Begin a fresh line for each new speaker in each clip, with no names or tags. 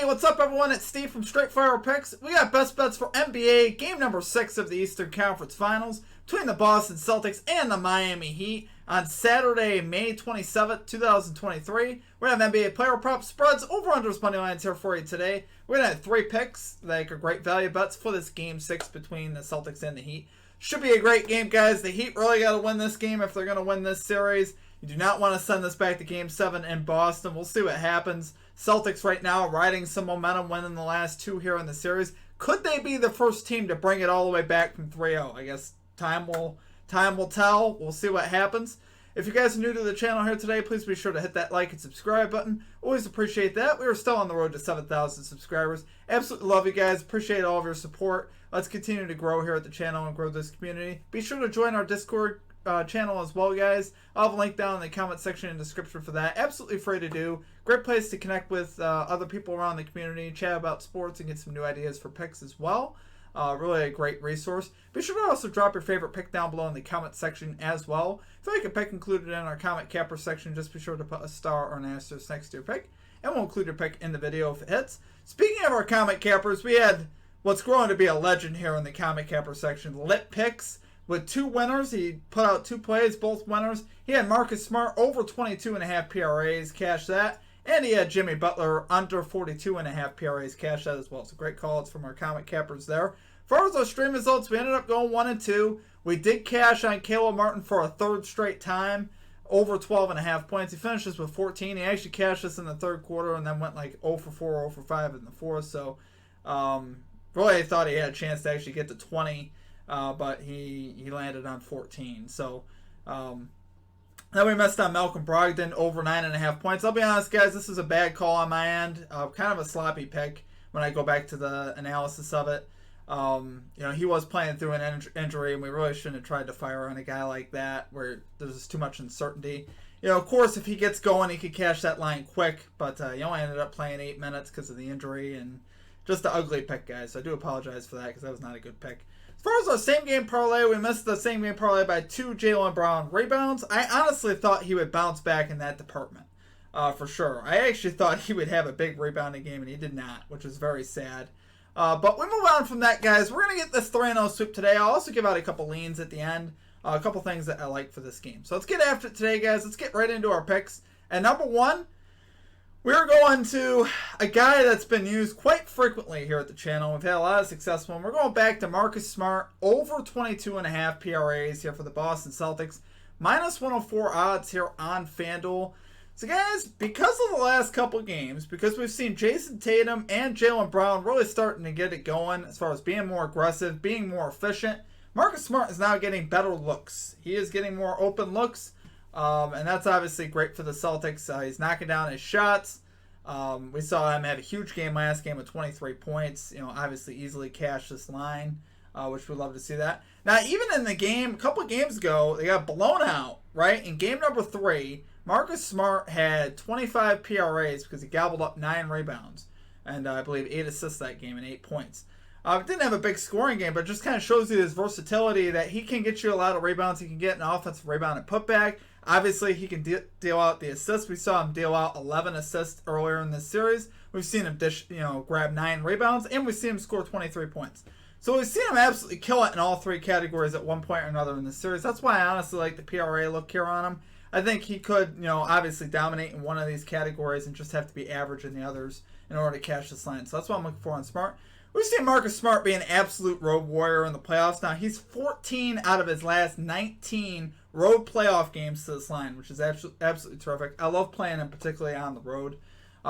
Hey, what's up everyone? It's Steve from Straight Fire Picks. We got best bets for NBA game number 6 of the Eastern Conference Finals between the Boston Celtics and the Miami Heat on Saturday, May 27th, 2023. We're going to have NBA player prop spreads, over-unders, money lines here for you today. We're going to have 3 picks that are great value bets for this game 6 between the Celtics and the Heat. Should be a great game, guys. The Heat really got to win this game if they're going to win this series. You do not want to send this back to Game 7 in Boston. We'll see what happens. Celtics right now riding some momentum, winning the last 2 here in the series. Could they be the first team to bring it all the way back from 3-0? I guess time will tell. We'll see what happens. If you guys are new to the channel here today, please be sure to hit that like and subscribe button. Always appreciate that. We are still on the road to 7,000 subscribers. Absolutely love you guys. Appreciate all of your support. Let's continue to grow here at the channel and grow this community. Be sure to join our Discord channel as well, guys. I'll have a link down in the comment section and description for that. Absolutely free to do. Great place to connect with other people around the community, chat about sports, and get some new ideas for picks as well. Really a great resource. Be sure to also drop your favorite pick down below in the comment section as well. If you like a pick included in our comment capper section, just be sure to put a star or an asterisk next to your pick, and we'll include your pick in the video if it hits. Speaking of our comment cappers, we had what's growing to be a legend here in the comment capper section, Lit Picks, with 2 winners. He put out 2 plays, both winners. He had Marcus Smart over 22.5 PRAs, cash that. And he had Jimmy Butler under 42.5 PRAs, cash that as well. So great calls from our comment cappers there. As far as our stream results, we ended up going 1 and 2. We did cash on Caleb Martin for a 3rd straight time, over 12.5 points. He finishes with 14. He actually cashed this in the 3rd quarter and then went like 0 for 4, 0 for 5 in the 4th. So really thought he had a chance to actually get to 20. But he landed on 14. So then we missed on Malcolm Brogdon over 9.5 points. I'll be honest, guys, this is a bad call on my end. Kind of a sloppy pick when I go back to the analysis of it. He was playing through an injury, and we really shouldn't have tried to fire on a guy like that where there's just too much uncertainty. Of course, if he gets going, he could cash that line quick, but he only ended up playing 8 minutes because of the injury, and just an ugly pick, guys. So I do apologize for that because that was not a good pick. As far as our same game parlay, we missed the same game parlay by 2 Jaylen Brown rebounds. I honestly thought he would bounce back in that department, for sure. I actually thought he would have a big rebounding game, and he did not, which is very sad. But we move on from that, guys. We're going to get this 3-0 sweep today. I'll also give out a couple leans at the end, a couple things that I like for this game. So let's get after it today, guys. Let's get right into our picks. And number 1, we're going to a guy that's been used quite frequently here at the channel. We've had a lot of success with him. We're going back to Marcus Smart, over 22.5 PRAs here for the Boston Celtics. Minus 104 odds here on FanDuel. So guys, because of the last couple games, because we've seen Jason Tatum and Jaylen Brown really starting to get it going as far as being more aggressive, being more efficient, Marcus Smart is now getting better looks. He is getting more open looks. And that's obviously great for the Celtics. He's knocking down his shots. We saw him have a huge game last game with 23 points. Obviously easily cashed this line, which we'd love to see that. Now, even in the game, a couple of games ago, they got blown out, right? In game number 3, Marcus Smart had 25 PRAs because he gobbled up 9 rebounds. And I believe 8 assists that game and 8 points. Didn't have a big scoring game, but it just kind of shows you his versatility that he can get you a lot of rebounds. He can get an offensive rebound and putback. Obviously, he can deal out the assists. We saw him deal out 11 assists earlier in this series. We've seen him grab 9 rebounds, and we've seen him score 23 points. So we've seen him absolutely kill it in all 3 categories at one point or another in this series. That's why I honestly like the PRA look here on him. I think he could, obviously dominate in one of these categories and just have to be average in the others in order to cash this line. So that's what I'm looking for on Smart. We've seen Marcus Smart be an absolute road warrior in the playoffs. Now, he's 14 out of his last 19 road playoff games to this line, which is absolutely terrific. I love playing him, particularly on the road.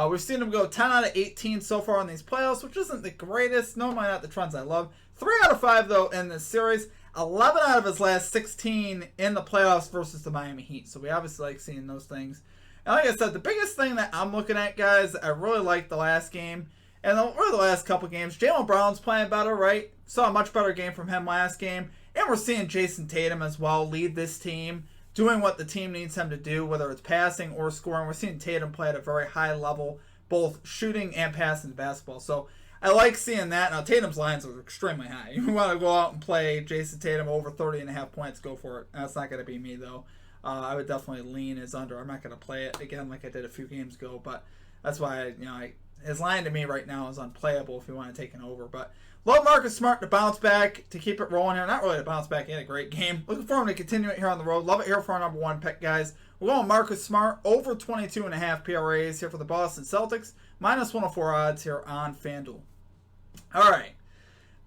We've seen him go 10 out of 18 so far in these playoffs, which isn't the greatest. Normally not the trends I love. 3 out of 5, though, in this series. 11 out of his last 16 in the playoffs versus the Miami Heat. So we obviously like seeing those things. And like I said, the biggest thing that I'm looking at, guys, I really liked the last game. And over the last couple games, Jaylen Brown's playing better, right? Saw a much better game from him last game. And we're seeing Jason Tatum as well lead this team, doing what the team needs him to do, whether it's passing or scoring. We're seeing Tatum play at a very high level, both shooting and passing the basketball. So I like seeing that. Now, Tatum's lines are extremely high. You want to go out and play Jason Tatum over 30.5 points, go for it. That's not going to be me, though. I would definitely lean his under. I'm not going to play it again like I did a few games ago, but that's why his line to me right now is unplayable if you want to take an over. But love Marcus Smart to bounce back, to keep it rolling here. Not really to bounce back. He had a great game. Looking for him to continue it here on the road. Love it here for our number 1 pick, guys. We're going Marcus Smart over 22.5 PRAs here for the Boston Celtics. Minus 104 odds here on FanDuel. All right.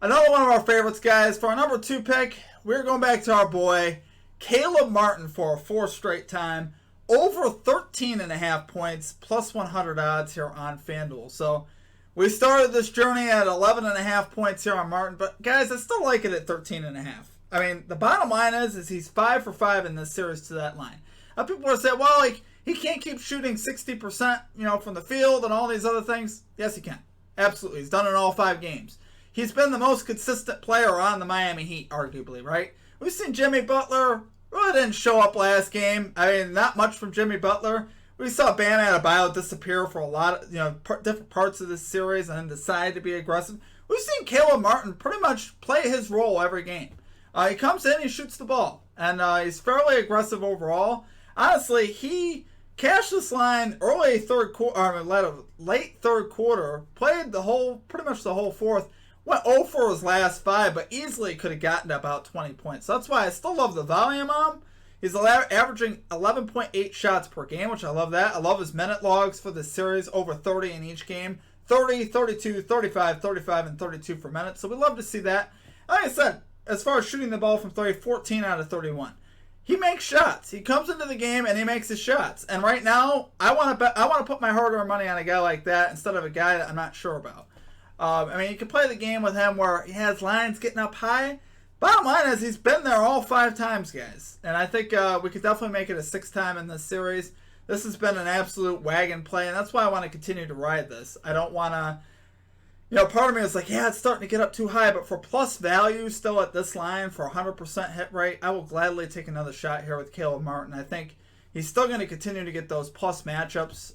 Another one of our favorites, guys. For our number 2 pick, we're going back to our boy, Caleb Martin, for a 4th straight time. Over 13.5 points, plus 100 odds here on FanDuel. So we started this journey at 11.5 points here on Martin, but guys, I still like it at 13.5. I mean, the bottom line is he's 5 for 5 in this series to that line. Now people are saying, well, like, he can't keep shooting 60%, from the field and all these other things. Yes, he can. Absolutely. He's done it in all 5 games. He's been the most consistent player on the Miami Heat, arguably, right? We've seen Jimmy Butler really didn't show up last game. I mean, not much from Jimmy Butler. We saw Bam Adebayo disappear for a lot of, different parts of this series and then decide to be aggressive. We've seen Caleb Martin pretty much play his role every game. He comes in, he shoots the ball, and he's fairly aggressive overall. Honestly, he cashed this line early third quarter, late third quarter, played pretty much the whole fourth. Went 0 for his last 5, but easily could have gotten to about 20 points. So that's why I still love the volume on him. He's averaging 11.8 shots per game, which I love that. I love his minute logs for this series, over 30 in each game. 30, 32, 35, 35, and 32 for minutes. So we love to see that. Like I said, as far as shooting the ball from 30, 14 out of 31. He makes shots. He comes into the game and he makes his shots. And right now, I want to put my hard-earned money on a guy like that instead of a guy that I'm not sure about. You can play the game with him where he has lines getting up high. Bottom line is he's been there all 5 times, guys. And I think we could definitely make it a 6th time in this series. This has been an absolute wagon play, and that's why I want to continue to ride this. I don't want to, part of me is like, yeah, it's starting to get up too high. But for plus value still at this line for 100% hit rate, I will gladly take another shot here with Caleb Martin. I think he's still going to continue to get those plus matchups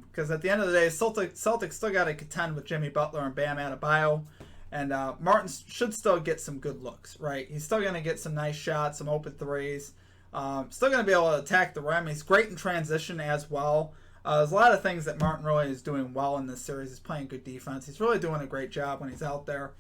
because at the end of the day, Celtics still got to contend with Jimmy Butler and Bam Adebayo. And Martin should still get some good looks, right? He's still going to get some nice shots, some open threes. Still going to be able to attack the rim. He's great in transition as well. There's a lot of things that Martin really is doing well in this series. He's playing good defense. He's really doing a great job when he's out there.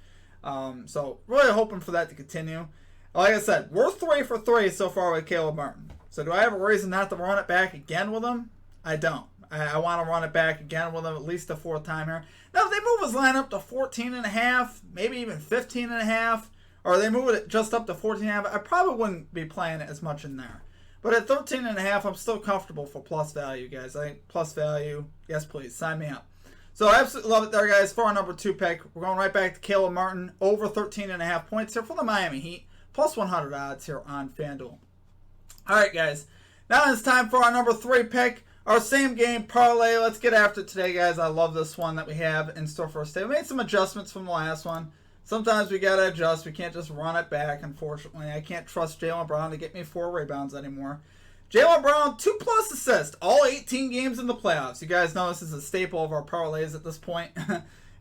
So really hoping for that to continue. Like I said, we're 3 for 3 so far with Caleb Martin. So do I have a reason not to run it back again with him? I don't. I want to run it back again with him at least a 4th time here. Now, if they move his line up to 14.5, maybe even 15.5, or they move it just up to 14.5, I probably wouldn't be playing it as much in there. But at 13.5, I'm still comfortable for plus value, guys. I think plus value, yes, please, sign me up. So I absolutely love it there, guys. For our number 2 pick, we're going right back to Caleb Martin, over 13.5 points here for the Miami Heat, plus 100 odds here on FanDuel. All right, guys. Now it's time for our number 3 pick, our same game parlay. Let's get after it today, guys. I love this one that we have in store for us today. We made some adjustments from the last one. Sometimes we got to adjust. We can't just run it back, unfortunately. I can't trust Jaylen Brown to get me 4 rebounds anymore. Jaylen Brown, 2+ assists, all 18 games in the playoffs. You guys know this is a staple of our parlays at this point.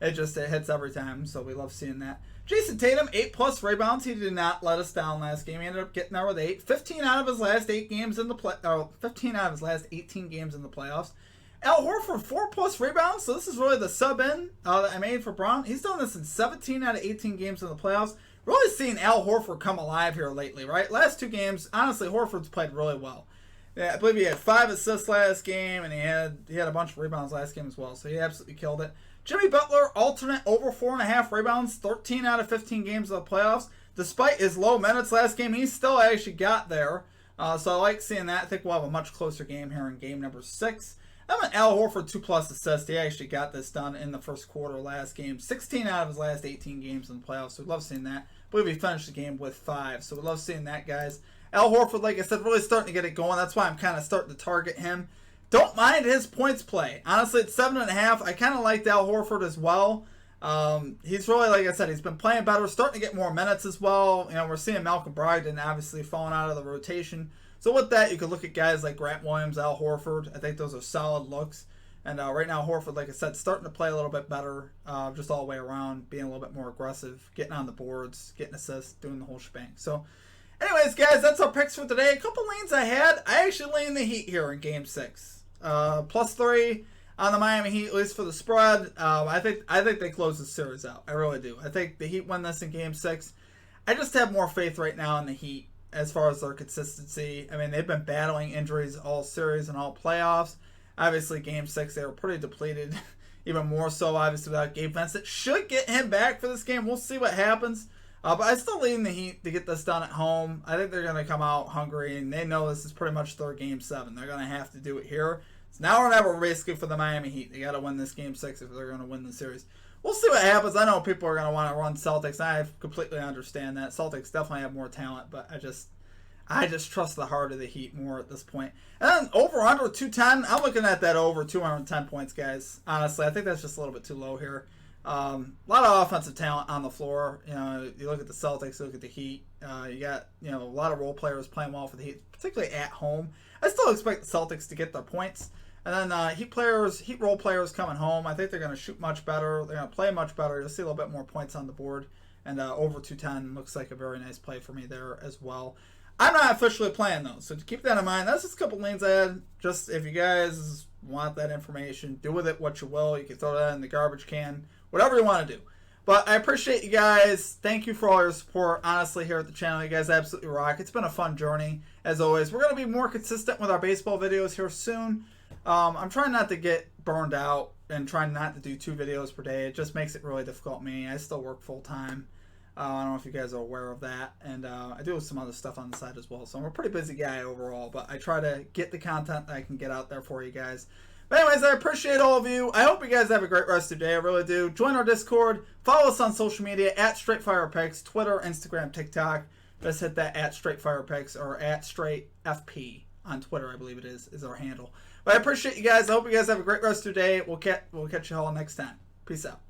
It hits every time, so we love seeing that. Jason Tatum, 8+ rebounds. He did not let us down last game. He ended up getting there with 8. 15 out of his last 8 games in the 15 out of his last 18 games in the playoffs. Al Horford, 4+ rebounds. So this is really the sub-in that I made for Brown. He's done this in 17 out of 18 games in the playoffs. Really seeing Al Horford come alive here lately, right? Last 2 games, honestly, Horford's played really well. Yeah, I believe he had 5 assists last game, and he had a bunch of rebounds last game as well. So he absolutely killed it. Jimmy Butler, alternate, over 4.5 rebounds, 13 out of 15 games of the playoffs. Despite his low minutes last game, he still actually got there. So I like seeing that. I think we'll have a much closer game here in game number 6. I'm an Al Horford, 2+ assists. He actually got this done in the first quarter last game. 16 out of his last 18 games in the playoffs. So we love seeing that. I believe he finished the game with 5. So we love seeing that, guys. Al Horford, like I said, really starting to get it going. That's why I'm kind of starting to target him. Don't mind his points play. Honestly, it's 7.5. I kind of liked Al Horford as well. He's really, like I said, he's been playing better, starting to get more minutes as well. We're seeing Malcolm Brogdon obviously falling out of the rotation. So with that, you could look at guys like Grant Williams, Al Horford. I think those are solid looks. And right now, Horford, like I said, starting to play a little bit better, just all the way around, being a little bit more aggressive, getting on the boards, getting assists, doing the whole shebang. So anyways, guys, that's our picks for today. A couple leans I had. I actually leaned the Heat here in Game 6. +3. on the Miami Heat, at least for the spread. I think they close the series out. I really do. I think the Heat win this in Game 6. I just have more faith right now in the Heat as far as their consistency. I mean, they've been battling injuries all series and all playoffs. Obviously, Game 6, they were pretty depleted. Even more so, obviously, without Gabe Vincent. Should get him back for this game. We'll see what happens. But I still lean the Heat to get this done at home. I think they're going to come out hungry, and they know this is pretty much their Game 7. They're going to have to do it here. It's now or never, basically, for the Miami Heat. They got to win this Game 6 if they're going to win the series. We'll see what happens. I know people are going to want to run Celtics. I completely understand that. Celtics definitely have more talent, but I just trust the heart of the Heat more at this point. And then over under 210. I'm looking at that over 210 points, guys. Honestly, I think that's just a little bit too low here. A lot of offensive talent on the floor. You know, you look at the Celtics, you look at the Heat. You got a lot of role players playing well for the Heat, particularly at home. I still expect the Celtics to get their points. And then Heat role players coming home. I think they're going to shoot much better. They're going to play much better. You'll see a little bit more points on the board. And over 210 looks like a very nice play for me there as well. I'm not officially playing those, so to keep that in mind. That's just a couple lanes I had. Just if you guys want that information, do with it what you will. You can throw that in the garbage can, whatever you want to do. But I appreciate you guys. Thank you for all your support, honestly, here at the channel. You guys absolutely rock. It's been a fun journey, as always. We're going to be more consistent with our baseball videos here soon. I'm trying not to get burned out and trying not to do 2 videos per day. It just makes it really difficult for me. I still work full-time. I don't know if you guys are aware of that. And I do some other stuff on the side as well. So I'm a pretty busy guy overall. But I try to get the content that I can get out there for you guys. But anyways, I appreciate all of you. I hope you guys have a great rest of your day. I really do. Join our Discord. Follow us on social media at StraightFirePicks. Twitter, Instagram, TikTok. Just hit that at StraightFirePicks or at StraightFP on Twitter, I believe it is our handle. But I appreciate you guys. I hope you guys have a great rest of your day. We'll catch you all next time. Peace out.